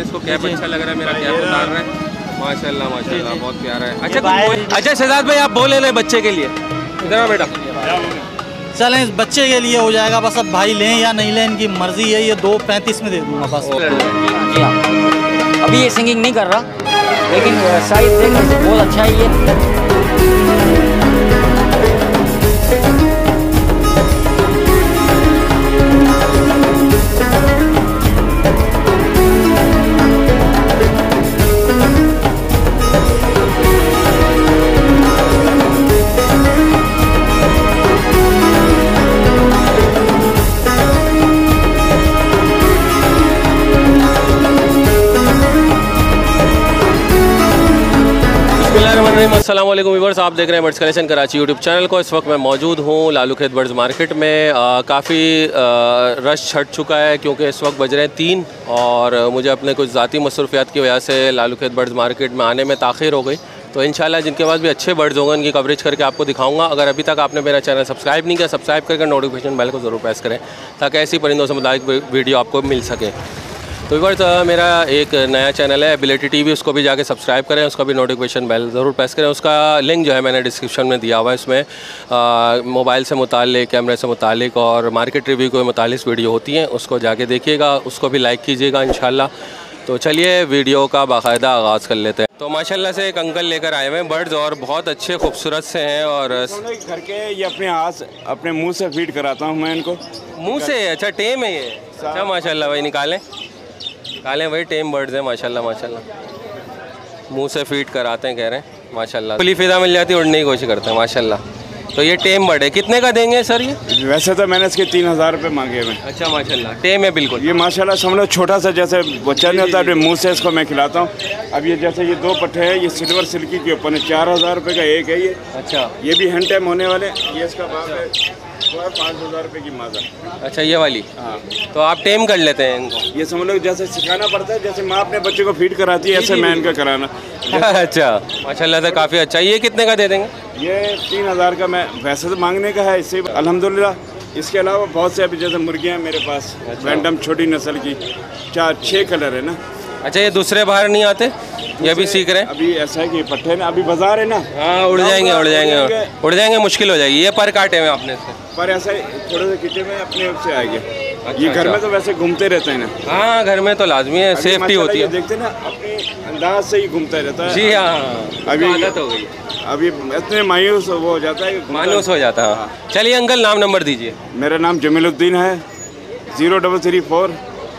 इसको कैप अच्छा लग रहा है, मेरा कैप उतार रहा है। माशाल्लाह माशाल्लाह, बहुत प्यारा है। अच्छा शहजाद भाई, आप बोले ले बच्चे के लिए, इधर बेटा। चलें, इस बच्चे के लिए हो जाएगा बस, अब भाई लें या नहीं लें इनकी मर्जी है। ये 2.35 में दे दूँगा बस। अभी ये सिंगिंग नहीं कर रहा, लेकिन साइज देख बहुत अच्छा है ये। अस्सलाम वालेकुम व्यूअर्स, आप देख रहे हैं birds collection Karachi YouTube channel को। इस वक्त मैं मौजूद हूँ लालूखेत बर्ड्स मार्केट में। काफ़ी रश छट चुका है क्योंकि इस वक्त बज रहे हैं 3 और मुझे अपने कुछ ज़ाती मसरूफियात की वजह से लालूखेत बर्ड्स मार्केट में आने में ताख़ीर हो गई। तो इंशाल्लाह जिनके पास भी अच्छे बर्ड्स होंगे उनकी कवरेज करके आपको दिखाऊंगा। अगर अभी तक आपने मेरा चैनल सब्सक्राइब नहीं किया, सब्सक्राइब करके नोटिफिकेशन बेल को ज़रूर प्रेस करें ताकि ऐसी परिंदों से मुताल्लिक़ वीडियो आपको मिल सके। तो व्यूअर्स, मेरा एक नया चैनल है एबिलिटी टीवी, उसको भी जाके सब्सक्राइब करें, उसका भी नोटिफिकेशन बेल ज़रूर प्रेस करें। उसका लिंक जो है मैंने डिस्क्रिप्शन में दिया हुआ है। इसमें मोबाइल से मुताल्लिक़, कैमरे से मुताल्लिक़ और मार्केट रिव्यू के मुताल्लिक़ वीडियो होती हैं, उसको जाके देखिएगा, उसको भी लाइक कीजिएगा इंशाल्लाह। तो चलिए वीडियो का बाकायदा आगाज़ कर लेते हैं। तो माशाल्लाह से एक अंकल लेकर आए हुए हैं बर्ड्स और बहुत अच्छे खूबसूरत से हैं। और घर के ये अपने हाथ अपने मुँह से फीड कराता हूँ मैं इनको। मुँह से? अच्छा, टेम है ये? अच्छा माशाल्लाह भाई, निकालें निकालें भाई, टेम बर्ड्स हैं माशाल्लाह माशाल्लाह। मुंह से फीड कराते हैं कह रहे हैं माशाल्लाह। खुली फिजा मिल जाती है, उड़ने की कोशिश करते हैं माशाल्लाह। तो ये टेम बर्ड है, कितने का देंगे सर ये? वैसे तो मैंने इसके 3000 रुपये मांगे हुए। अच्छा माशाल्लाह, टेम है बिल्कुल। ये माशाल्लाह समझ लो छोटा सा जैसे बच्चा नहीं होता, अपने मुँह से इसको मैं खिलाता हूँ। अब ये जैसे ये 2 पट्टे हैं, ये सिल्वर सिल्की के ऊपर है, 4000 रुपये का एक है ये। अच्छा, ये भी हैंड टाइम होने वाले। ये इसका बाप है 5000 रुपये की मादा। अच्छा, ये वाली? हाँ। तो आप टेम कर लेते हैं इनको? ये समझ लो जैसे सिखाना पड़ता है, जैसे माँ अपने बच्चे को फीड कराती है ऐसे मैं इनका कराना। अच्छा माशाल्लाह से काफ़ी अच्छा। ये कितने का दे देंगे? ये 3000 का मैं वैसे तो मांगने का है इससे अल्हम्दुलिल्लाह। इसके अलावा बहुत से अभी जैसे मुर्गियाँ हैं मेरे पास, रैंडम छोटी नस्ल की 4-6 कलर है ना। अच्छा, ये दूसरे बाहर नहीं आते? ये भी सीख रहे हैं? अभी ऐसा है कि पट्टे ना, अभी बाजार है ना। हाँ, उड़ जाएंगे उड़ जाएंगे उड़ जाएंगे, मुश्किल हो जाएगी। ये पर काटे हुए आपने से? पर ऐसा थोड़े से किटे में अपने उप से आएंगे। ये घर में तो वैसे घूमते रहते हैं ना। हाँ, घर में तो लाजमी है, सेफ्टी होती है। देखते ना अपने अंदाज से ही घूमता रहता है। जी हाँ, अभी आदत हो गई। अभी इतने मायूस वो हो जाता है, मायूस हो जाता है। चलिए अंकल, नाम नंबर दीजिए। मेरा नाम जमीलुद्दीन है, 0334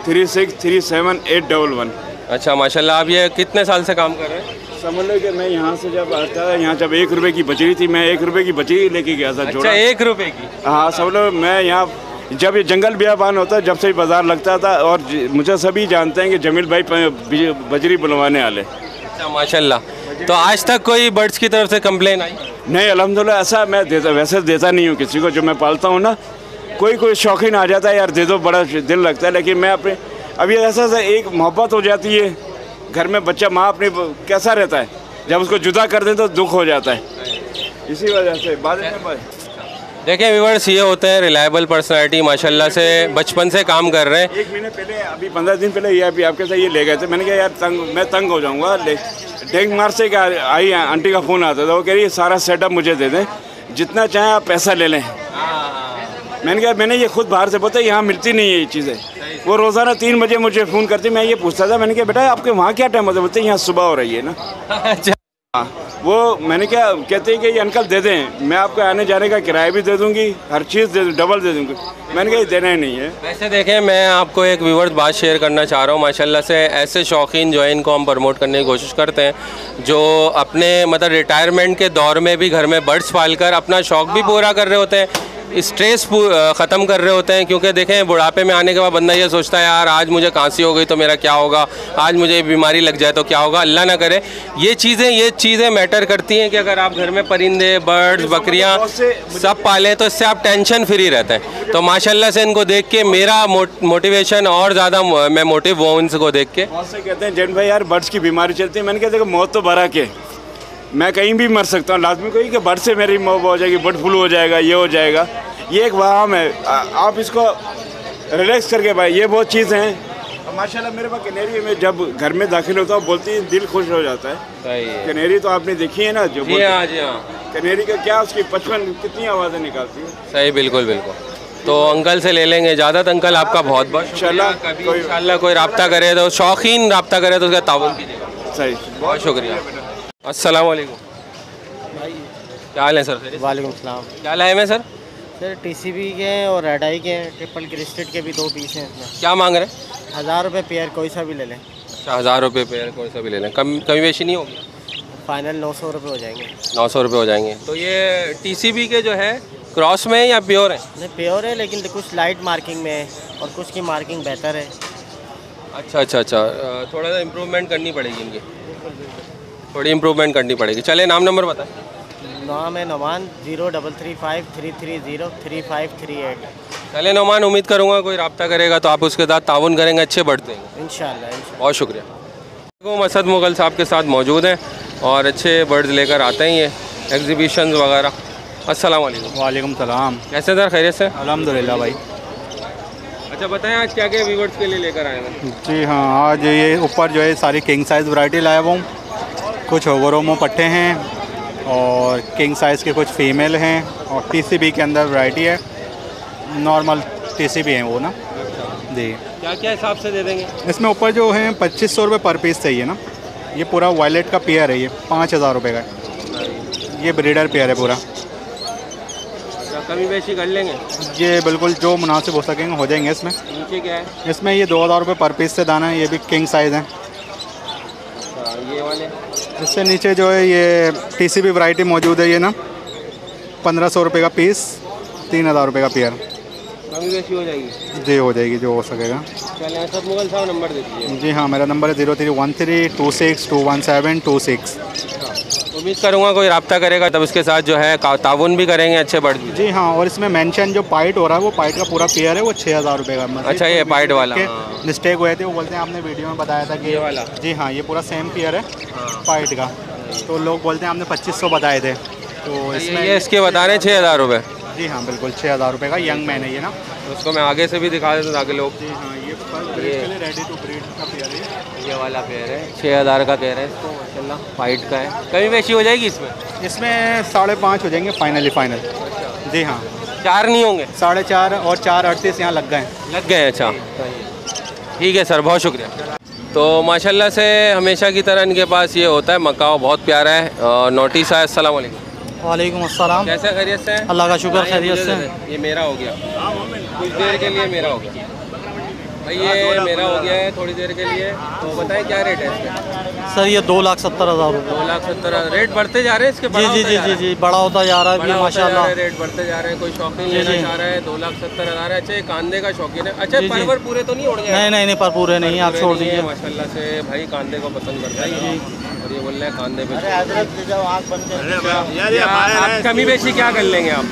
3637 811। अच्छा माशाल्लाह, आप ये कितने साल से काम कर रहे हैं? समझ लो कि मैं यहाँ से जब आता था, यहाँ जब 1 रुपये की बचरी थी, मैं 1 रुपये की बचरी लेके गया था। अच्छा, 1 रुपये की? हाँ, समझ लो मैं यहाँ जब ये जंगल बियाबान होता है, जब से बाज़ार लगता था, और मुझे सभी जानते हैं कि जमील भाई बजरी बुलवाने वाले। अच्छा माशाल्लाह। तो आज तक कोई बर्ड्स की तरफ से कंप्लेन आई? नहीं अल्हम्दुलिल्लाह, ऐसा मैं वैसे देता नहीं हूँ किसी को। जो मैं पालता हूँ ना, कोई शौकीन आ जाता है, यार दे दो, बड़ा दिल लगता है। लेकिन मैं अपने अभी ऐसा एक मोहब्बत हो जाती है घर में। बच्चा माँ अपनी कैसा रहता है, जब उसको जुदा कर दें तो दुख हो जाता है, इसी वजह से देखिए व्यूअर्स, ये होते हैं रिलायबल पर्सनैलिटी माशाल्लाह से, बचपन से काम कर रहे हैं। 1 महीने पहले, अभी 15 दिन पहले ये अभी आपके साथ ये ले गए थे। मैंने कहा यार मैं तंग हो जाऊँगा। डेंग मार से आई आंटी का फ़ोन आता था, वो कह रही है सारा सेटअप मुझे दे दें, जितना चाहें आप पैसा ले लें। मैंने कहा मैंने ये खुद बाहर से पता है, यहाँ मिलती नहीं है ये चीज़ें। वो रोज़ाना 3 बजे मुझे फ़ोन करती, मैं ये पूछता था, मैंने कहा बेटा आपके वहाँ क्या टाइम होता है? बोलते यहाँ सुबह हो रही है ना। अच्छा, हाँ, वो मैंने क्या कहते हैं कि ये अंकल दे दें, मैं आपको आने जाने का किराया भी दे दूँगी, हर चीज़ दे डबल दे दूँगी। मैंने कहा देना ही नहीं है। वैसे देखें, मैं आपको एक व्यूअर्स बात शेयर करना चाह रहा हूँ। माशाल्लाह से ऐसे शौकीन जो है, इनको हम प्रमोट करने की कोशिश करते हैं, जो अपने मतलब रिटायरमेंट के दौर में भी घर में बर्ड्स पाल कर अपना शौक़ भी पूरा कर रहे होते हैं, स्ट्रेस ख़त्म कर रहे होते हैं। क्योंकि देखें, बुढ़ापे में आने के बाद बंदा ये सोचता है यार आज मुझे खांसी हो गई तो मेरा क्या होगा, आज मुझे बीमारी लग जाए तो क्या होगा। अल्लाह ना करे। ये चीज़ें मैटर करती हैं कि अगर आप घर में परिंदे, बर्ड्स, बकरियां सब पालें तो इससे आप टेंशन फ्री रहते हैं। तो माशाल्लाह से इनको देख के मेरा मोटिवेशन और ज़्यादा मैं मोटिव हुआ इनको देख के। बहुत से कहते हैं जैन भाई यार बर्ड्स की बीमारी चलती है। मैंने कहा देखो मौत तो बरा के, मैं कहीं भी मर सकता हूँ, लाजमी कोई कि बर्ड से मेरी मौत हो जाएगी, बर्ड फ्लू हो जाएगा, ये हो जाएगा। ये एक वहम है, आप इसको रिलैक्स करके भाई, ये बहुत चीज़ें हैं तो माशाल्लाह मेरे पास कनेरी में जब घर में दाखिल होता हूँ बोलती है दिल खुश हो जाता है। सही है। कनेरी तो आपने देखी है ना जो जी हाँ जी हाँ। कनेरी का क्या उसकी 55 कितनी आवाज़ें निकालती है। सही, बिल्कुल बिल्कुल। तो अंकल से ले लेंगे इजाज़त। अंकल आपका बहुत बहुत इंशाल्लाह कभी इंशाल्लाह कोई रब्ता करे तो शौकीन रब्ता करे तो उसका ताउन कीजिएगा। सही, बहुत शुक्रिया। अस्सलाम वालेकुम। क्या हाल है सर? वालेकुम सलाम। क्या लाए हैं सर? सर टीसीबी के हैं और रेड आई के हैं, ट्रिपल क्रिस्टेड के भी 2 पीस हैं इसमें। क्या मांग रहे हैं? 1000 रुपये पेयर, कोई सा भी ले लें। अच्छा, 1000 रुपये पेयर कोई सा भी ले लें, कमी बेशी नहीं होगी? फाइनल 900 रुपये हो जाएंगे। 900 रुपये हो जाएंगे। तो ये टीसीबी के जो है क्रॉस में है या प्योर है? नहीं प्योर है, लेकिन कुछ लाइट मार्किंग में है और कुछ की मार्किंग बेहतर है। अच्छा अच्छा अच्छा, थोड़ा सा इम्प्रूवमेंट करनी पड़ेगी इनकी, थोड़ी इम्प्रूवमेंट करनी पड़ेगी। चले नाम नंबर बताएं। नाम है नोमान, 033533033538। चले नोमान, उम्मीद करूँगा कोई रब्ता करेगा तो आप उसके साथ ताउन करेंगे, अच्छे बढ़ देंगे इंशाल्लाह। बहुत शुक्रिया। असद मुगल साहब के साथ मौजूद हैं और अच्छे बर्ड्स लेकर आते हैं ये एग्जीबिशन वगैरह। अस्सलाम वालेकुम। वालेकुम सलाम। कैसे सर, खैरियत से? अल्हम्दुलिल्लाह भाई। अच्छा बताएं आज क्या क्या व्यूवर्स के लिए लेकर आए हैं? जी हाँ, आज ये ऊपर जो है सारी किंग साइज़ वैरायटी लाया हुआ हूँ। कुछ ओवरोमो पट्टे हैं और किंग साइज़ के कुछ फ़ीमेल हैं और टीसीबी के अंदर वैरायटी है, नॉर्मल टीसीबी हैं वो ना जी। क्या क्या हिसाब से दे देंगे? इसमें ऊपर जो है 2500 रुपये पर पीस चाहिए ना। ये पूरा वायलेट का पेयर है, ये 5000 रुपये का है। ये ब्रीडर पेयर है पूरा। कमी बेशी कर लेंगे? ये बिल्कुल जो मुनासिब हो सकेंगे हो जाएंगे। इसमें नीचे क्या है? इसमें ये 2000 रुपये पर पीस से दाना है, ये भी किंग साइज़ है। ये वाले इससे नीचे जो है ये टीसीबी वैरायटी मौजूद है, ये ना 1500 रुपये का पीस, 3000 रुपये का पेयर। कमी बेशी हो जाएगी? जी हो जाएगी जो हो सकेगा। चलिए असद मुगल साहब नंबर दे दीजिए। जी हाँ, मेरा नंबर है 031326217216। उम्मीद करूँगा कोई रब्ता करेगा तब उसके साथ जो है ताउन भी करेंगे, अच्छे बढ़। जी हाँ, और इसमें मेंशन जो पाइट हो रहा है वो पाइट का पूरा पेयर है, वो 6000 रुपये का। अच्छा, ये पाइट वाला मिस्टेक हुए थे, वो बोलते हैं आपने वीडियो में बताया था कि ये वाला। जी हाँ, ये पूरा सेम पेयर है पाइट का, तो लोग बोलते हैं आपने 2500 बताए थे, तो इसमें ये इसके बता रहे हैं 6000 रुपये। जी हाँ बिल्कुल 6000 रुपये का यंग मैन है ये ना। उसको मैं आगे से भी दिखा देता हूँ ताकि लोग। जी हाँ, ये रेडी टू ब्रीड का पेयर है। ये वाला पेयर है, 6000 का कह रहे हैं इसको, माशाल्लाह फाइट का है। कमी बेशी हो जाएगी इसमें? इसमें 5.5 हो जाएंगे फाइनल। जी हाँ, 4 नहीं होंगे? 4.5 और 4.38 यहाँ लग गए। अच्छा ठीक है सर, बहुत शुक्रिया। तो माशाल्लाह से हमेशा की तरह इनके पास ये होता है, मकाओ बहुत प्यारा है। नोटिस है। अस्सलाम वालेकुम। वालेकुम अस्सलाम। कैसे, खैरियत से? अल्लाह का शुक्र, खैरियत से। ये मेरा हो गया, कुछ देर के लिए मेरा हो गया भाई, ये मेरा हो गया है थोड़ी देर के लिए। तो बताएं क्या रेट है इसका? सर ये 2,70,000 रुपये। 2,70,000। रेट बढ़ते जा रहे हैं इसके? जी बड़ा होता जा रहा है माशाल्लाह, रेट बढ़ते जा रहे हैं। कोई शौकीन लेना चाह रहा है 2,70,000 है। अच्छा, ये कांदे का शौकीन है? अच्छा, परवर पूरे तो नहीं उड़ जाएगा? नहीं पर पूरे नहीं, आप छोड़ दीजिए। माशाल्लाह से भाई कांदे को पसंद करता है और ये बोल रहे हैं कांदे पे। आप कमी बेशी क्या कर लेंगे आप?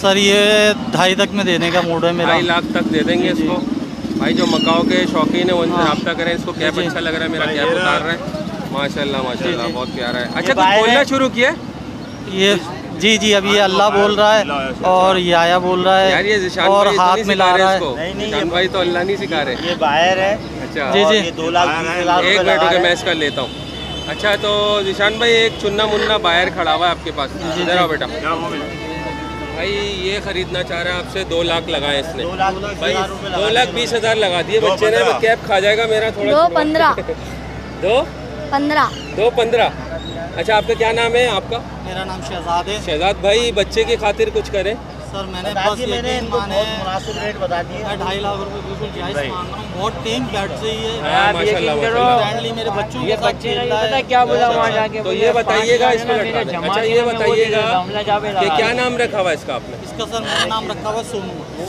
सर ये 2.5 तक में देने का मूड है मेरा। 2.5 लाख तक दे देंगे इसको। भाई जो मकाओ के शौकीन है उनसे रब्ता करें। इसको कैप अच्छा लग रहा है, मेरा कैप उतार रहा है। माशाल्लाह माशाल्लाह, बहुत प्यारा है। अच्छा, कुछ बोलना शुरू किया ये? जी अब ये अल्लाह बोल रहा है और ये आया बोल रहा है यार, ये जिशान और भाई हाथ मिला रहा है। जिशान भाई तो अल्लाह नहीं सिखा रहे। ये बाहर है। अच्छा जी 2,20,000 एक मिनट रुके, मैं इसका लेता हूँ। अच्छा, तो जिशान भाई एक चुन्ना मुन्ना बाहर खड़ा हुआ है आपके पास, इधर आओ बेटा। भाई ये खरीदना चाह रहा है आपसे, 2 लाख लगाए इसने। 2,20,000 लगा दिए बच्चे ने। कैप खा जाएगा मेरा थोड़ा। 2,15 2,15। अच्छा, आपका क्या नाम है? आपका? मेरा नाम शहजाद है। शहजाद भाई, बच्चे की खातिर कुछ करें। सर मैंने मैंने इनको बहुत मुनासिब रेट बता दिए। मैं 2.5 लाख रुपए बिल्कुल जायज़ मांग रहा हूँ। बहुत टेम बैट से ही है। माशाल्लाह फ्रेंडली मेरे बच्चों के साथ खेल रहा है। क्या बोला वहाँ जाके? तो ये बताइएगा इसको। अच्छा, ये बताइएगा कि क्या नाम रखा हुआ है इसका आपने? इसका सर मेरा नाम रखा हुआ है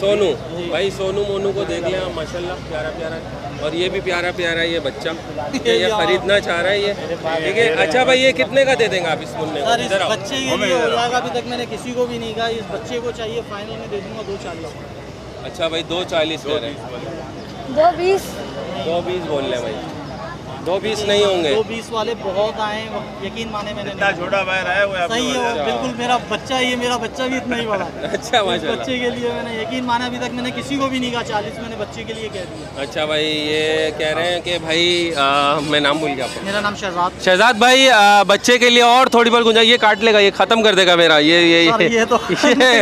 सोनू। भाई सोनू मोनू को देख लें आप, माशाल्लाह प्यारा प्यारा। और ये भी प्यारा प्यारा है ये बच्चा, ये खरीदना चाह रहा है ये, ठीक है। अच्छा भाई, ये कितने का दे देंगे आप इस मुन्ने को? सर इस बच्चे के लिए हो जाएगा, अभी तक मैंने किसी को भी नहीं कहा। इस बच्चे को चाहिए, फाइनल में दे दूंगा 2,40। अच्छा भाई, 2,40 दे रहे हैं। 2,20 2,20 बोल रहे भाई। 2.20 नहीं होंगे। 2.20 वाले बहुत आए, यकीन माने मैंने इतना छोटा पैर है वो सही है, वो बिल्कुल मेरा बच्चा ही है, मेरा बच्चा भी इतना ही बड़ा है। अच्छा इस माशाल्लाह। बच्चे के लिए मैंने यकीन माना, अभी तक मैंने किसी को भी नहीं कहा 40, मैंने बच्चे के लिए कह दिया। अच्छा भाई, ये कह रहे हैं कि भाई मैं नाम भूल गया आपका। मेरा नाम शहजाद। शहजाद भाई, बच्चे के लिए और थोड़ी बहुत गुंजाइश, ये काट लेगा, ये खत्म कर देगा मेरा ये तो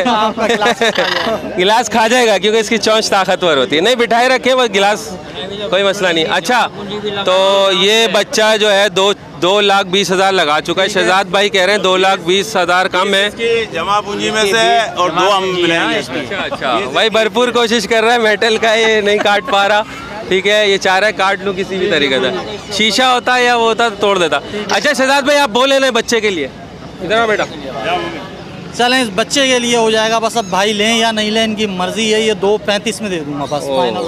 आपका गिलास खा जाएगा क्योंकि इसकी चोंच ताकतवर होती है। नहीं बिठाए रखे वो गिलास, कोई मसला नहीं। अच्छा, तो ये बच्चा जो है 2,20,000 लगा चुका है। शहजाद भाई कह रहे हैं 2,20,000 कम है जमा पूंजी में से, और 2 हम मिलाएंगे इसमें। अच्छा भाई, भरपूर कोशिश कर रहा है, मेटल का ये नहीं काट पा रहा। ठीक है, ये चाह रहा है काट लूँ किसी भी तरीके से। शीशा होता या वो होता तो तोड़ देता। अच्छा शहजाद भाई, आप बोले ना बच्चे के लिए, इधर आओ बेटा। चलें, इस बच्चे के लिए हो जाएगा, बस अब भाई लें या नहीं लें इनकी मर्जी है। ये 2.35 में दे दूंगा बस, फाइनल।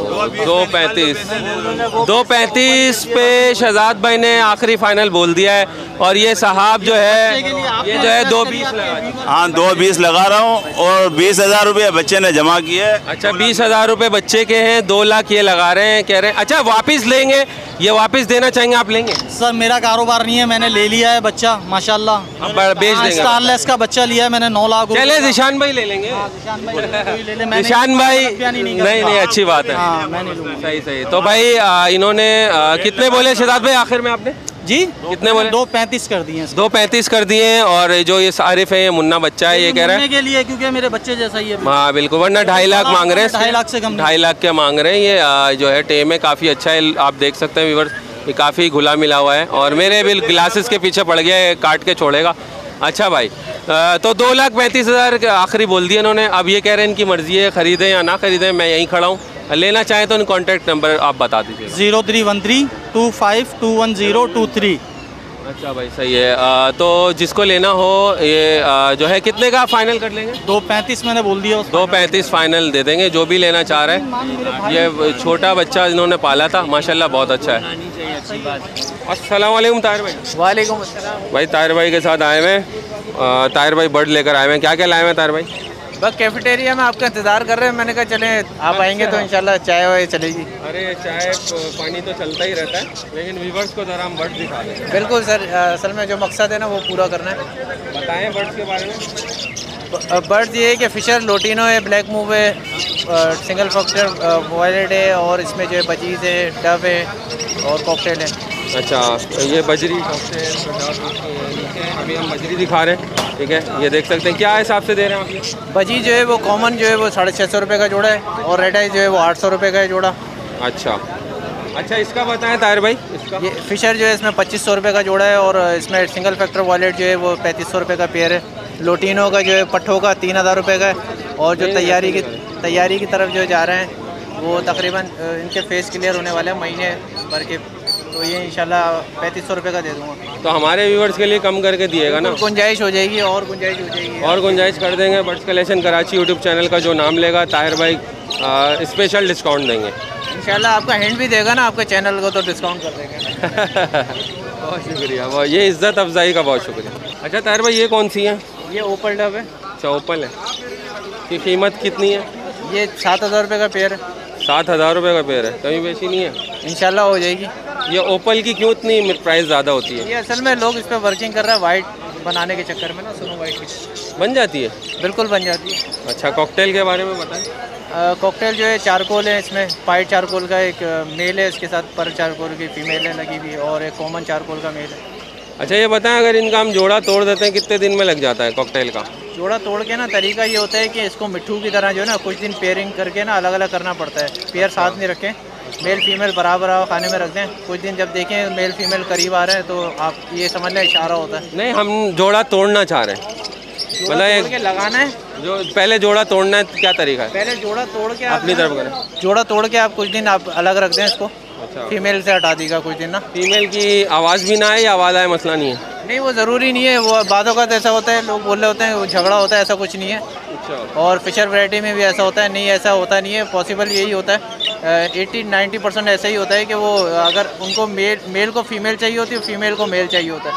2.35 पे शहजाद भाई ने आखिरी फाइनल बोल दिया है। और ये साहब जो है, ये जो है 2.20 लगा। हाँ 2.20 लगा रहा हूँ, और 20,000 रुपये बच्चे ने जमा किए। अच्छा, 20,000 रुपये बच्चे के हैं, 2 लाख ये लगा रहे हैं, कह रहे हैं। अच्छा, वापस लेंगे, ये वापस देना चाहेंगे, आप लेंगे? सर मेरा कारोबार नहीं है, मैंने ले लिया है बच्चा माशाल्लाह, बेच देंगे। स्टारलेस का बच्चा लिया है मैंने 9 लाख। चले जिशान भाई ले लेंगे। निशान भाई नहीं, अच्छी बात है। सही सही। तो भाई इन्होंने कितने बोले शहजाद भाई आखिर में आपने जी? कितने बोले? 2.35 कर दिए। 2.35 कर दिए हैं। और जो ये सारिफ है, ये मुन्ना बच्चा है, ये कह रहा है के लिए, क्योंकि मेरे बच्चे जैसा ही है। हाँ बिल्कुल, वरना 2.5 लाख मांग रहे हैं। 2.5 लाख से कम, 2.5 लाख के मांग रहे हैं। ये जो है टेम है, काफ़ी अच्छा है, आप देख सकते हैं व्यूअर्स, ये काफ़ी घुला मिला हुआ है। और मेरे बिल ग्लासेस के पीछे पड़ गया है, काट के छोड़ेगा। अच्छा भाई, तो 2,35,000 आखिरी बोल दिया इन्होंने। अब ये कह रहे हैं इनकी मर्जी है, ख़रीदें या ना ख़रीदें, मैं यहीं खड़ा हूँ। लेना चाहें तो कॉन्टैक्ट नंबर आप बता दीजिए। 031325210223। अच्छा भाई, सही है। तो जिसको लेना हो, ये जो है कितने का फाइनल कर लेंगे? 2.35 मैंने बोल दिया। 2.35 फाइनल दे देंगे, जो भी लेना चाह रहे हैं। ये छोटा बच्चा इन्होंने पाला था, माशाल्लाह बहुत अच्छा है। अस्सलाम वालेकुम ताहिर भाई। वालेकुम अस्सलाम। भाई ताहिर भाई के साथ आए हुए हैं, ताहिर भाई बर्ड लेकर आए हुए हैं। क्या क्या लाए हुए हैं ताहिर भाई? बस कैफेटेरिया में आपका इंतज़ार कर रहे हैं, मैंने कहा चलें आप आएंगे तो इंशाल्लाह चाय वाय चलेगी। अरे चाय पानी तो चलता ही रहता है, लेकिन व्यूवर्स को ज़रा हम बर्ड दिखा दें। बिल्कुल सर, असल में जो मकसद है ना वो पूरा करना है। बताएं बर्ड्स के बारे में। बर्ड्स ये है कि फिशर लोटिनो है, ब्लैक मूव है, सिंगल फैक्टर वॉयलेट है, और इसमें जो है बजीज़ है, डव है और कॉकटेल है। अच्छा, ये बजरी अभी हम बजरी दिखा रहे हैं। ठीक है, ये देख सकते हैं, क्या हिसाब से दे रहे हैं आप? बजी जो है वो कॉमन जो है वो 650 रुपये का जोड़ा है, और रेड आई जो है वो 800 रुपये का है जोड़ा। अच्छा अच्छा, इसका बताएं ताहिर भाई। इसका ये फिशर जो है इसमें 2500 रुपये का जोड़ा है, और इसमें सिंगल फैक्टर वॉलेट जो है वो 3500 रुपये का पेयर है। लोटिनो का जो है पट्ठों का 3000 रुपये का है, और जो तैयारी की तरफ जो जा रहे हैं वो तकरीबन इनके फेस क्लियर होने वाले हैं महीने भर के, तो ये इंशाल्लाह 3500 रुपये का दे दूँगा। तो हमारे व्यूवर्स के लिए कम करके दिएगा ना? गुंजाइश हो जाएगी, और गुंजाइश हो जाएगी, और गुंजाइश कर देंगे। Birds collection Karachi YouTube channel का जो नाम लेगा ताहिर भाई स्पेशल डिस्काउंट देंगे इंशाल्लाह। आपका हिंट भी देगा ना आपके चैनल को तो डिस्काउंट कर देंगे। बहुत शुक्रिया, बहुत ये इज़्ज़त अफजाई का बहुत शुक्रिया। अच्छा ताहिर भाई, ये कौन सी है? ये ओपल डब है। अच्छा, ओपल है। की कीमत कितनी है? ये 7000 रुपये का पेयर है। 7000 रुपये का पेयर है, कमी बेची नहीं है? इंशाल्लाह हो जाएगी। ये ओपल की क्यों इतनी प्राइस ज़्यादा होती है? ये असल में लोग इस पर वर्किंग कर रहे हैं वाइट बनाने के चक्कर में ना, स्नो वाइट की बन जाती है। बिल्कुल बन जाती है। अच्छा, कॉकटेल के बारे में बताएं। कॉकटेल जो है चारकोल है, इसमें पाइट चारकोल का एक मेल है, इसके साथ पर चारकोल की फीमेल है लगी हुई, और एक कॉमन चारकोल का मेल है। अच्छा ये बताएं, अगर इनका हम जोड़ा तोड़ देते हैं कितने दिन में लग जाता है कॉकटेल का? जोड़ा तोड़ के ना तरीका ये होता है कि इसको मिट्ठू की तरह जो है ना कुछ दिन पेयरिंग करके ना अलग अलग करना पड़ता है। पेयर साथ नहीं रखें, मेल फीमेल बराबर खाने में रख दें। कुछ दिन जब देखें मेल फीमेल करीब आ रहे हैं तो आप ये समझ लें इशारा होता है। नहीं, हम जोड़ा तोड़ना चाह रहे हैं, मतलब के लगाना है। जो पहले जोड़ा तोड़ना है, क्या तरीका है? पहले जोड़ा तोड़ के अपनी तरफ करें। जोड़ा तोड़ के आप कुछ दिन आप अलग रख दें इसको। अच्छा, फीमेल से हटा देगा कुछ दिन ना। फीमेल की आवाज़ भी ना आए या आवाज़ आए, मसला नहीं है? नहीं, वो ज़रूरी नहीं है। वो बातों का ऐसा होता है, लोग बोल रहे होते हैं वो झगड़ा होता है, ऐसा कुछ नहीं है। अच्छा, और फिशर वैरायटी में भी ऐसा होता है? नहीं, ऐसा होता नहीं है। पॉसिबल यही होता है 80-90% ऐसा ही होता है कि वो अगर उनको मेल को फीमेल चाहिए होती है, फीमेल को मेल चाहिए होता है।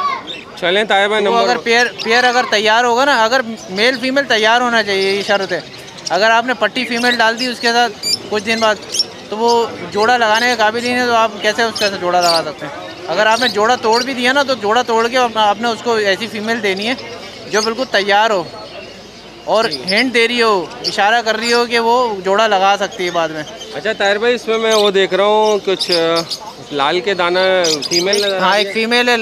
चलें ताहिर भाई, तो नंबर अगर पेयर अगर तैयार होगा ना, अगर मेल फीमेल तैयार होना चाहिए, ये शर्त है। अगर आपने पट्टी फीमेल डाल दी उसके साथ कुछ दिन बाद, तो वो जोड़ा लगाने के काबिल ही नहीं, तो आप कैसे उसके साथ जोड़ा लगा सकते हैं? अगर आपने जोड़ा तोड़ भी दिया ना तो जोड़ा तोड़ के आपने उसको ऐसी फीमेल देनी है जो बिल्कुल तैयार हो और हिंट दे रही हो, इशारा कर रही हो कि वो जोड़ा लगा सकती है बाद में। अच्छा ताहिर भाई, इसमें मैं वो देख रहा हूँ कुछ लाल के दाना फीमेल नजर। हाँ, एक फीमेल है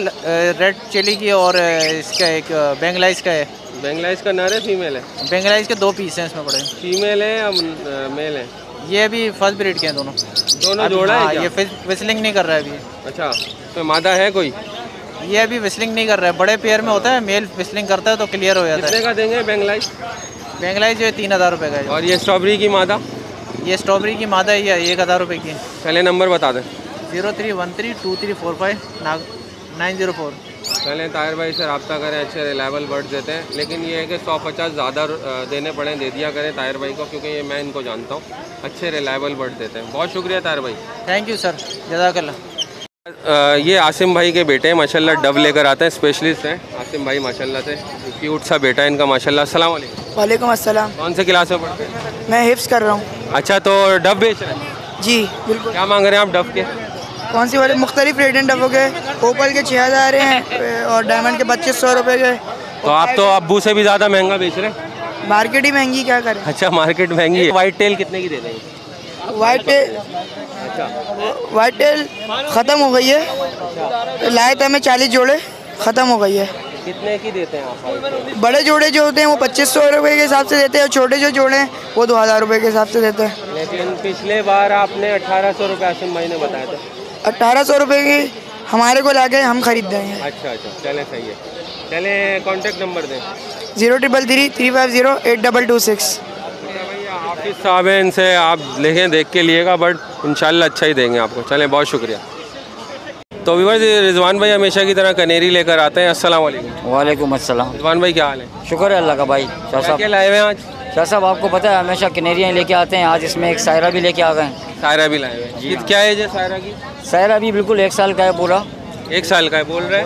रेड चिली की और इसका एक बेंगलाइज का है। बेंगलाइज का नर है फीमेल है? बेंगलाइज के 2 पीस हैं इसमें पड़े। फीमेल है या मेल है? ये अभी फर्स्ट ब्रीड के हैं दोनों। जोड़ा है क्या? ये विस्लिंग नहीं कर रहा है अभी। अच्छा, तो मादा है कोई? ये अभी विस्लिंग नहीं कर रहा है। बड़े पेयर में होता है, मेल विस्लिंग करता है तो क्लियर हो जाता है। कितने का देंगे बेंगलाइज? बेंगलाइज जो है 3000 रुपये का है। और ये स्ट्रॉबेरी की मादा? ये स्ट्रॉबेरी की मादा है, ये 1000 रुपये की है। पहले नंबर बता दें। 03132345 पहले ताहिर भाई से रब्ता करें, अच्छे रिलायबल बर्ड्स देते हैं, लेकिन ये है कि 150 ज़्यादा देने पड़े दे दिया करें ताहिर भाई को, क्योंकि ये मैं इनको जानता हूँ, अच्छे रिलायबल बर्ड्स देते हैं। बहुत शुक्रिया ताहिर भाई। थैंक यू सर, जज़ाकल्लाह। ये आसिम भाई के बेटे हैं माशाल्लाह, डब लेकर आते हैं, स्पेशलिस्ट हैं आसिम भाई माशाल्लाह से। क्यूट सा बेटा है इनका माशाल्लाह। अस्सलाम वालेकुम। वालेकुम अस्सलाम। कौन से क्लास में पढ़ते हैं? मैं हिफ्स कर रहा हूँ। अच्छा, तो डब बेच रहे हैं? जी बिल्कुल। क्या मांग रहे हैं आप डब के? कौन सी वाले? मुख्तलिफ रेट हैं डबों के। ओपल के 6000 हैं और डायमंड के 2500 रुपये के। तो आप तो अब्बू से भी ज़्यादा महंगा बेच रहे हैं। मार्केट ही महंगी, क्या करें। अच्छा, मार्केट महंगी है। वाइट टेल कितने की दे देंगे? वाइट टेल ख़त्म हो गई है, लाए थे हमें 40 जोड़े, ख़त्म हो गई है। कितने की देते हैं आप? बड़े जोड़े जो होते हैं वो 2500 रुपये के हिसाब से देते हैं और छोटे जो जोड़े हैं वो 2000 रुपये के हिसाब से देते हैं। लेकिन पिछले बार आपने 1800 रुपये आसिम भाई ने बताया था। 1800 रुपये की हमारे को लाके हम खरीद देंगे। अच्छा, चलें सही है। चलें, कॉन्टेक्ट नंबर दें। 0333-350-8226। हाफिज़ साहब हैं, इनसे आप लेखें, देख के लिएगा, बट इंशाल्लाह अच्छा ही देंगे आपको। चलें, बहुत शुक्रिया। तो व्यूअर्स, रिजवान भाई हमेशा की तरह कनेरी लेकर आते हैं। अस्सलाम वालेकुम। वालेकुम अस्सलाम। रिजवान भाई क्या हाल है? शुक्र है अल्लाह का भाई। शाह साहब क्या लाए हुए हैं आज? शाह साहब आपको पता है हमेशा कनेरियाँ लेके आते हैं, आज इसमें एक सायरा भी लेके आ गए। सायरा भी लाए हुए हैं? क्या एज है सायरा की? सायरा भी बिल्कुल 1 साल का है पूरा। 1 साल का है बोल रहा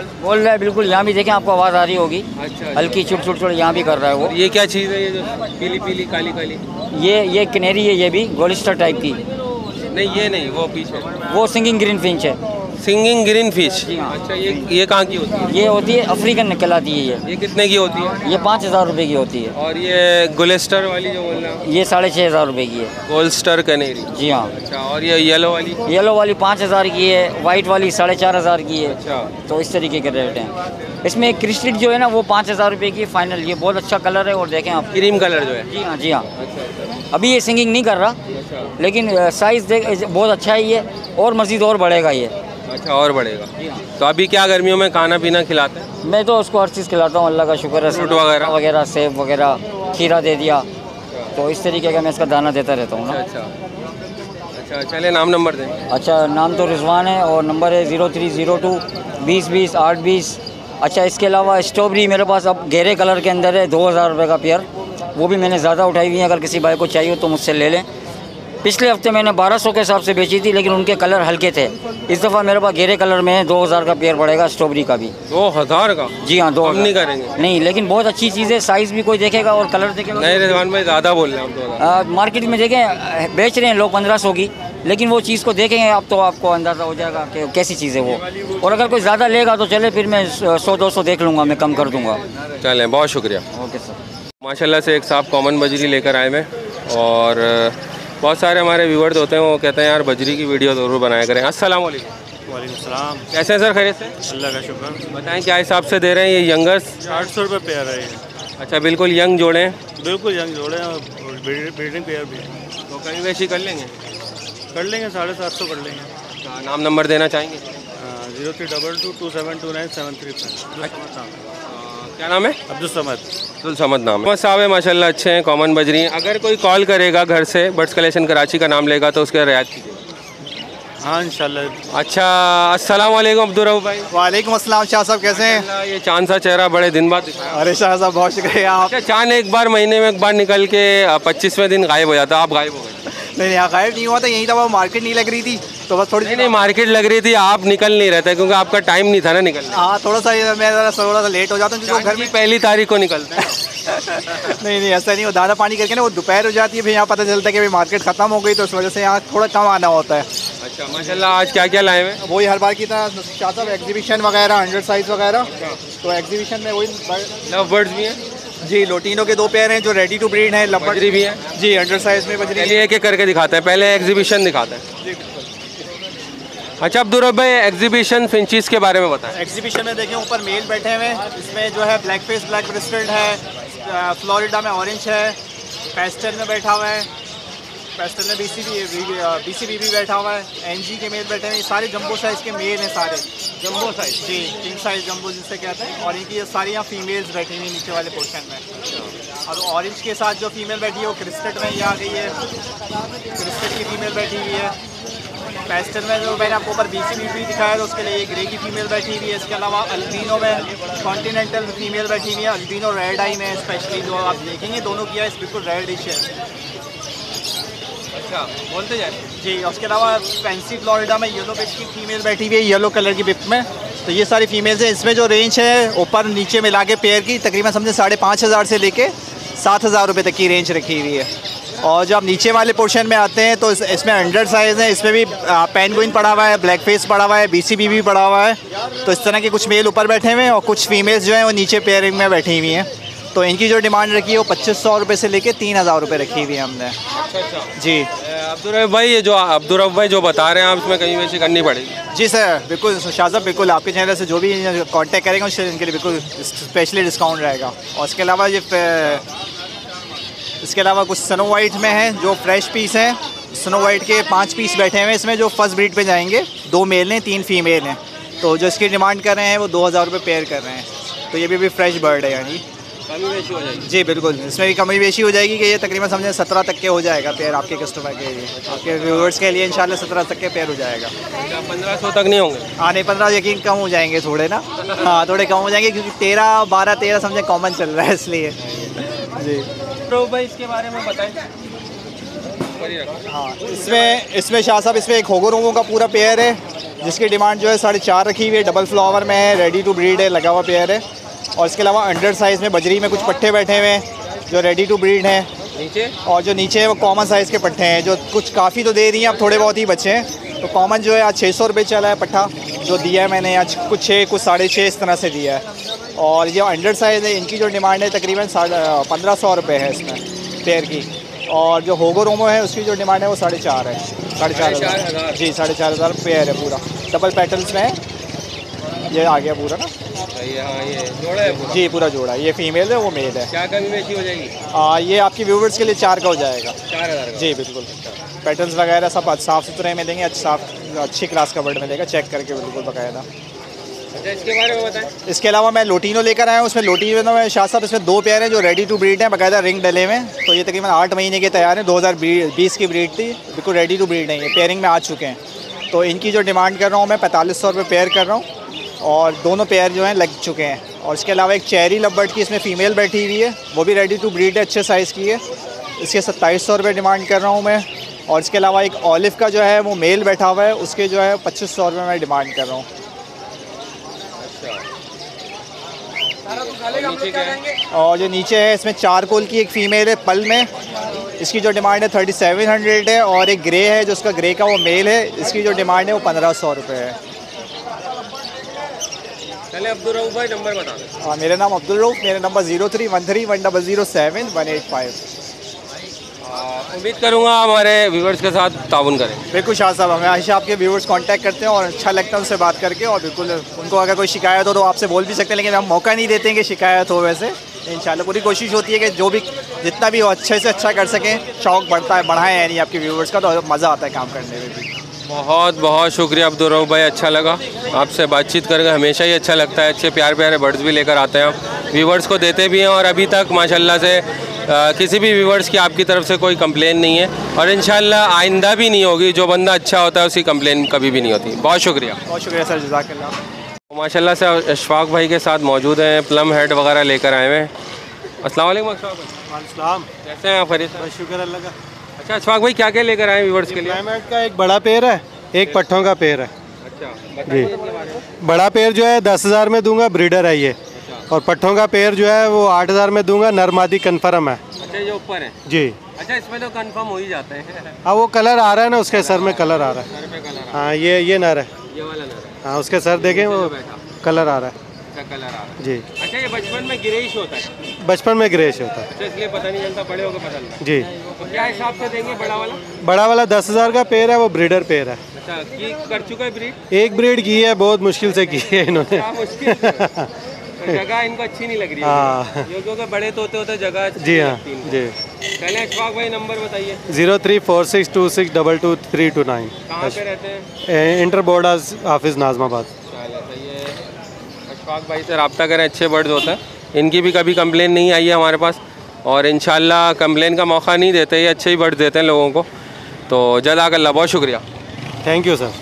है बिल्कुल। यहाँ भी देखें, आपको आवाज़ आ रही होगी। अच्छा, हल्की छुट यहाँ भी कर रहा है वो। ये क्या चीज़ है? ये जो पीली पीली काली काली, ये कनेरी है, ये भी गोलिस्टर टाइप की। नहीं, ये नहीं, वो पीछे वो सिंगिंग ग्रीन फिंच है। Singing green fish. जी हाँ। अच्छा, ये कहाँ की होती है? ये होती है अफ्रीकन कहलाती है। ये कितने की होती है? ये 5000 रुपये की होती है। और ये गोलिस्टर वाली जो बोल रहे हैं? ये 6500 रुपये की है। गोल्स्टर कनेरी। जी हाँ। अच्छा, और ये येलो वाली? येलो वाली 5000 की है, वाइट वाली 4500 की है। अच्छा, तो इस तरीके के रेट हैं। इसमें एक क्रिस्टल जो है ना वो 5000 रुपये की फाइनल। ये बहुत अच्छा कलर है और देखें आप, क्रीम कलर जो है। जी हाँ जी हाँ। अच्छा, अभी ये सिंगिंग नहीं कर रहा, लेकिन साइज़ देख बहुत अच्छा है ये, और मज़ीद और बढ़ेगा ये। अच्छा, और बढ़ेगा। तो अभी क्या गर्मियों में खाना पीना खिलाते हैं? मैं तो उसको हर चीज़ खिलाता हूँ, अल्लाह का शुक्र है। फ्रूट वगैरह? सेब वगैरह, खीरा दे दिया, तो इस तरीके का मैं इसका दाना देता रहता हूँ ना। अच्छा, चलिए नाम नंबर दें। अच्छा, नाम तो रिजवान है और नंबर है 0302 20 20 820। अच्छा, इसके अलावा स्ट्रॉबेरी मेरे पास अब गहरे कलर के अंदर है, 2000 रुपये का पेयर। वो भी मैंने ज़्यादा उठाई हुई है, अगर किसी भाई को चाहिए तो मुझसे ले लें। पिछले हफ्ते मैंने 1200 के हिसाब से बेची थी, लेकिन उनके कलर हल्के थे। इस दफ़ा मेरे पास गहरे कलर में है, 2000 का पेयर पड़ेगा स्ट्रॉबेरी का भी। 2000 का? जी हाँ, 2000 नहीं करेंगे। नहीं, लेकिन बहुत अच्छी चीज़ है, साइज़ भी कोई देखेगा और कलर देखेगा। नहीं रिजवान भाई, ज़्यादा बोल रहे हैं हम। मार्केट में देखें बेच रहे हैं लोग 1500 की, लेकिन वो चीज़ को देखेंगे आप तो आपको अंदाज़ा हो जाएगा कि कैसी चीज़ है वो। और अगर कोई ज़्यादा लेगा तो चले, फिर मैं 100-200 देख लूँगा, मैं कम कर दूँगा। चलें, बहुत शुक्रिया। Okay sir. माशाल्लाह से एक साहब कॉमन बजरी लेकर आए हैं, और बहुत सारे हमारे व्यूअर्स होते हैं, वो कहते हैं यार बजरी की वीडियो ज़रूर बनाया करें। अस्सलाम वालेकुम। वालेकुम सलाम। कैसे हैं सर? खैरियत से? अल्लाह का शुक्र। बताएं क्या हिसाब से दे रहे हैं ये यंगर्स? 800 रुपये पेयर है ये। अच्छा, बिल्कुल यंग जोड़े हैं? बिल्कुल यंग जोड़े हैं और ब्रीडिंग पेयर भी है। तो कहीं वैसी कर लेंगे? कर लेंगे, 750 कर लेंगे। अच्छा, नाम नंबर देना चाहेंगे? 0322272973। क्या नाम है? अब्दुल समद नाम है साहब है माशाल्लाह, अच्छे हैं, कॉमन बजरी हैं। अगर कोई कॉल करेगा घर से, बर्ड्स कलेक्शन कराची का नाम लेगा, तो उसके रियायत कीजिए। हाँ इंशाल्लाह। अच्छा, अस्सलाम वालेकुम अब्दुल रऊफ भाई। वालेकुम अस्सलाम। शाह साहब कैसे हैं? ये चांद सा चेहरा बड़े दिन बाद दिखा। अरे शाह साहब बहुत शुक्रिया। आप अच्छा, चांद एक बार महीने में एक बार निकल के 25वें दिन गायब हो जाता, आप गायब हो गए। नहीं, यहाँ गायब नहीं हुआ था, यहीं था, वो मार्केट नहीं लग रही थी तो बस थोड़ी। नहीं, मार्केट लग रही थी, आप निकल नहीं रहते क्योंकि आपका टाइम नहीं था ना निकलना। हाँ, थोड़ा सा मैं थोड़ा सा लेट हो जाता हूँ क्योंकि घर में पहली तारीख को निकलते हैं। नहीं ऐसा नहीं, वो दाना पानी करके ना वो दोपहर हो जाती है, फिर यहाँ पता चलता है कि भाई मार्केट ख़त्म हो गई, तो उस वजह से यहाँ थोड़ा कम आना होता है। अच्छा, अच्छा माशाल्लाह, आज क्या क्या लाए हुए हैं? वही हर बार की तरह शाह साहब एग्जीबिशन वगैरह 100 साइज वगैरह, तो एग्जीबिशन में वही लव बर्ड्स भी हैं जी। लोटिनो के 2 पेयर हैं जो रेडी टू ब्रीड हैं। बजरी भी है जी, 100 साइज में बजरी। चलिए एक एक करके दिखाते हैं, पहले एग्जीबिशन दिखाते हैं जी। अच्छा अब्दुल भाई, एग्जीबिशन फिंचीज के बारे में बताएं। एग्जीबिशन में देखें ऊपर मेल बैठे हुए हैं, इसमें जो है ब्लैक फेस ब्लैक ब्रेस्टेड है, फ्लोरिडा में ऑरेंज है, पेस्टल में बैठा हुआ है, पेस्टल में बीसीबी भी बैठा हुआ है, एनजी के मेल बैठे हैं। सारे जंबो साइज़ के मेल हैं, सारे जंबो साइज जी, किंग साइज जंबो जिसे कहते हैं। और इनकी ये सारी यहाँ फीमेल्स बैठी हुई नीचे वाले पोर्शन में। और ऑरेंज के साथ जो फीमेल बैठी है वो क्रिस्टेट में ये आ गई है, क्रिस्टेट की फीमेल बैठी हुई है। पेस्टल में जो मैंने आपको ऊपर बीसीबी दिखाया है, उसके लिए ये ग्रे की फीमेल बैठी हुई है। इसके अलावा अल्बिनो में कॉन्टिनेंटल फीमेल बैठी हुई है, अल्बिनो रेड आई में स्पेशली जो आप देखेंगे दोनों की है बिल्कुल रेडिश है। अच्छा बोलते जाए जी। उसके अलावा फैंसी फ्लोरिडा में येलो बिप की फीमेल बैठी हुई है, येलो कलर की बिप में। तो ये सारी फीमेल्स हैं। इसमें जो रेंज है ऊपर नीचे मिला के पेयर की तकरीबन समझे 5,500 से लेके 7,000 रुपये तक की रेंज रखी हुई है। और जब आप नीचे वाले पोर्शन में आते हैं तो इसमें 100 साइज़ है, इसमें भी पेंगुइन पड़ा हुआ है, ब्लैक फेस पड़ा हुआ है, बीसीबी भी पड़ा हुआ है। तो इस तरह के कुछ मेल ऊपर बैठे हुए हैं और कुछ फीमेल्स जो हैं वो नीचे पेयरिंग में बैठी हुई हैं। तो इनकी जो डिमांड रखी है वो 2,500 रुपये से लेके 3,000 रुपये रखी हुई है हमने। अच्छा जी। अब्दुल भाई, ये जो अब्दुल भाई जो बता रहे हैं आप, इसमें कहीं वैसे करनी पड़ेगी? जी सर, बिल्कुल शाह साहब, बिल्कुल आपके चैनल से जो भी कांटेक्ट करेंगे उससे इनके लिए बिल्कुल स्पेशली डिस्काउंट रहेगा। और इसके अलावा कुछ स्नो वाइट में है जो फ्रेश पीस हैं। स्नो वाइट के 5 पीस बैठे हुए हैं इसमें, जो फर्स्ट ब्रीड पे जाएंगे। 2 मेल हैं 3 फीमेल हैं। तो जो इसकी डिमांड कर रहे हैं वो 2,000 रुपये पेयर कर रहे हैं। तो ये भी फ्रेश बर्ड है, यानी कमी बेशी हो जाएगी? जी बिल्कुल, इसमें भी कमी बेशी हो जाएगी कि ये तकरीबन समझे 17 तक के हो जाएगा पेयर आपके कस्टमर के लिए, आपके व्यूअर्स के लिए इंशाल्लाह 17 तक के पेयर हो जाएगा। 1500 तक नहीं होंगे? हाँ नहीं, 15 यकीन कम हो जाएंगे थोड़े ना। हाँ थोड़े कम हो जाएंगे क्योंकि 12-13 समझे कॉमन चल रहा है इसलिए। जी तो भाई इसके बारे में बताएं। हाँ, इसमें शाह साहब इसमें एक होगोरोमो का पूरा पेयर है जिसकी डिमांड जो है 4.5 रखी हुई है। डबल फ्लावर में है, रेडी टू ब्रीड है, लगा हुआ पेयर है। और इसके अलावा 100 साइज़ में बजरी में कुछ पट्टे बैठे हुए हैं जो रेडी टू ब्रीड हैं नीचे। और जो नीचे है वो कॉमन साइज़ के पट्टे हैं जो कुछ काफ़ी तो दे रही हैं, अब थोड़े बहुत ही बचे हैं। तो कॉमन जो है आज 600 रुपये चला है पट्टा जो दिया है मैंने, आज कुछ 6 कुछ 6.5 इस तरह से दिया है। और ये 100 साइज़ है, इनकी जो डिमांड है तकरीबन 1,500 रुपये है इसमें पेयर की। और जो होगोरोमो है उसकी जो डिमांड है वो 4.5 है, 4,500 जी, 4,500 पेयर है पूरा। डबल पेटल्स में है, ये आ गया पूरा ना। ये जोड़ा है पूरा? जी पूरा जोड़ा, ये फीमेल है वो मेल है। क्या कमी बेशी हो जाएगी? ये आपकी व्यूवर्स के लिए 4 का हो जाएगा। 4,000 जी बिल्कुल। पैटर्न्स वगैरह सब साफ़ सुथरे मिलेंगे, अच्छी क्लास का बर्ड मिलेगा, चेक करके बिल्कुल बाकायदा। अच्छा इसके बारे में बताएं। इसके अलावा मैं लोटिनो लेकर आया हूँ। उसमें लोटिनो में शाह साहब इसमें 2 पेयर हैं जो रेडी टू ब्रीड हैं, बाकायदा रिंग डले में। तो ये तकरीबन 8 महीने के तैयार हैं, 2020 की ब्रीड थी, बिल्कुल रेडी टू ब्रीड नहीं है, पेयरिंग में आ चुके हैं। तो इनकी जो डिमांड कर रहा हूँ मैं 4,500 रुपये पेयर कर रहा हूँ और दोनों पेयर जो हैं लग चुके हैं। और इसके अलावा एक चेरी लवबर्ड की इसमें फ़ीमेल बैठी हुई है, वो भी रेडी टू ब्रीड है, अच्छे साइज़ की है। इसके 2,700 रुपये डिमांड कर रहा हूँ मैं। और इसके अलावा एक ऑलिव का जो है वो मेल बैठा हुआ है, उसके जो है 2,500 रुपये मैं डिमांड कर रहा हूँ। और जो नीचे है इसमें चारकोल की एक फ़ीमेल है पल में, इसकी जो डिमांड है 3,700 है। और एक ग्रे है जो उसका ग्रे का वो मेल है, इसकी जो डिमांड है वो 1,500 रुपये है। पहले अब्दुल रऊफ भाई नंबर बता दें। हाँ, मेरा नाम अब्दुल रऊफ, मेरा नंबर 03131007 उम्मीद करूँगा हमारे व्यूवर्स के साथ ताउन करें। बिल्कुल शाह साहब, हमें हमेशा आपके व्यूवर्स कांटेक्ट करते हैं और अच्छा लगता है उनसे बात करके। और बिल्कुल उनको अगर कोई शिकायत हो तो आपसे बोल भी सकते हैं, लेकिन हम मौका नहीं देते हैं कि शिकायत हो। वैसे इंशाल्लाह पूरी कोशिश होती है कि जो भी जितना भी हो अच्छे से अच्छा कर सकें। शौक़ बढ़ाएँ यानी आपके व्यूवर्स का, तो मज़ा आता है काम करने में भी। बहुत बहुत शुक्रिया अब्दुल रऊफ भाई, अच्छा लगा आपसे बातचीत करके, हमेशा ही अच्छा लगता है। अच्छे प्यारे बर्ड्स भी लेकर आते हैं आप, व्यूवर्स को देते भी हैं। और अभी तक माशाल्लाह से किसी भी व्यूवर्स की आपकी तरफ से कोई कंप्लेन नहीं है और इंशाल्लाह आइंदा भी नहीं होगी। जो बंदा अच्छा होता है उसकी कंप्लेन कभी भी नहीं होती। बहुत शुक्रिया सर, जज़ाकल्लाह। माशाल्लाह से अशफाक भाई के साथ मौजूद हैं, प्लम हेड वगैरह लेकर आए हुए हैं। अस्सलाम वालेकुम अशफाक भाई, कैसे हैं आप? खैरियत से? शुक्र अल्लाह का। अच्छा अशफाक भाई, क्या क्या लेकर आए व्यूवर्स के लिए? प्लम हेड का एक बड़ा पेड़ है, एक पट्ठों का पेड़ है। अच्छा जी, बड़ा पेड़ जो है 10,000 में दूंगा, ब्रीडर है ये। और पट्ठों का पेड़ जो है वो 8,000 में दूंगा, नर मादी कन्फर्म है। अच्छा जो ऊपर है जी। अच्छा, इसमें तो कंफर्म हो ही जाते हैं। हाँ वो कलर आ रहा है ना, उसके सर में कलर आ रहा है। सर पे कलर आ हाँ ये नर है। ये वाला नर है। हाँ उसके सर देखें वो कलर आ रहा है। अच्छा, कलर आ रहा है जी। अच्छा, ये बचपन में ग्रेइश होता है? बचपन में ग्रेश होता है। अच्छा, इसलिए पता नहीं चलता, बड़े होकर पता चलता है। जी। तो क्या हिसाब से देंगे बड़ा वाला? बड़ा वाला 10,000 का पेड़ है, वो ब्रीडर पेड़ है। अच्छा, की कर चुका है ब्रीड? एक ब्रीड की है, बहुत मुश्किल से की है इन्होंने। क्या मुश्किल से? तो जगह इनको अच्छी नहीं लग रही है। हाँ। क्योंकि बड़े तोते होते जगह अच्छी जी हाँ लगती है इनको। जी। पहले अशफाक भाई नंबर बताइए। 034626222329। कहाँ पे रहते हैं? Inter board office Najmabad. चलो सही है, अशफाक भाई से रब्ता करें, अच्छे बर्ड्स होते हैं। इनकी भी कभी कंप्लेन नहीं आई है हमारे पास, और इंशाल्लाह कंप्लेन का मौका नहीं देते, ये अच्छे ही बर्ड्स देते हैं लोगों को। तो जज़ाकल्लाह, बहुत शुक्रिया। Thank you sir.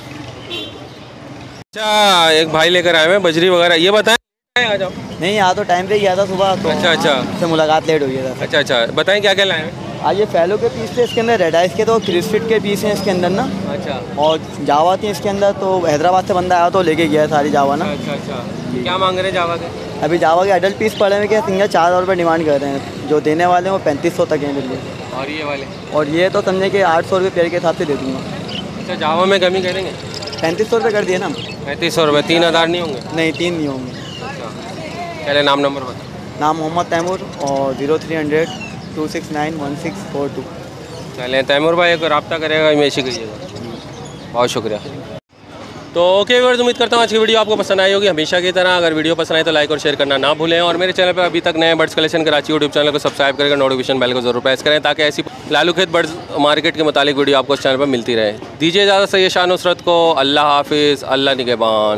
अच्छा, एक भाई लेकर आए हैं बजरी वगैरह, ये बताएं। आ जाओ। नहीं, यहाँ तो टाइम पे गया था सुबह, तो अच्छा से मुलाकात लेट हो गया था। अच्छा, बताएं क्या क्या लाए हैं? आज ये फैलो के पीस थे, इसके अंदर रेड आइस के, तो क्रिस्फिट के पीस हैं इसके अंदर ना। अच्छा। और जावा थी इसके अंदर, तो हैदराबाद से बंदा आया तो लेके गया सारी जावा ना। अच्छा, क्या मांग रहे हैं जावा के? अभी जावा के एडल्ट पीस पड़े हुए क्या, सिंगल 4,000 रुपये डिमांड कर रहे हैं। जो देने वाले हैं वो 3500 तक हैं मेरे लिए। और ये वाले? और ये तो समझे कि 800 रुपये पेड़ के हिसाब से दे दूँगा। अच्छा, जावा में कमी करेंगे? 3500 रुपये कर दिए ना। 3500 रुपये, 3000 नहीं होंगे? नहीं, 3 नहीं होंगे। पहले नाम नंबर बता। नाम मोहम्मद तैमूर, और 0300 269 1642। चलें, तैमूर भाई को रब्ता करेगा, हमेशा कीजिएगा। बहुत शुक्रिया। तो ओके व्यूअर्स, उम्मीद करता हूँ आज की वीडियो आपको पसंद आई होगी। हमेशा की तरह अगर वीडियो पसंद आए तो लाइक और शेयर करना ना भूलें, और मेरे चैनल पर अभी तक नए birds collection Karachi YouTube channel को सब्सक्राइब करके नोटिफिकेशन बेल को जरूर प्रेस करें, ताकि ऐसी लालूखेत बर्ड्स मार्केट के मुतालिक वीडियो आपको इस चैनल पर मिलती रहे। दीजिए इजाज़त से ये शान नुसरत को। अल्लाह हाफिज़, अल्लाह निगहबान।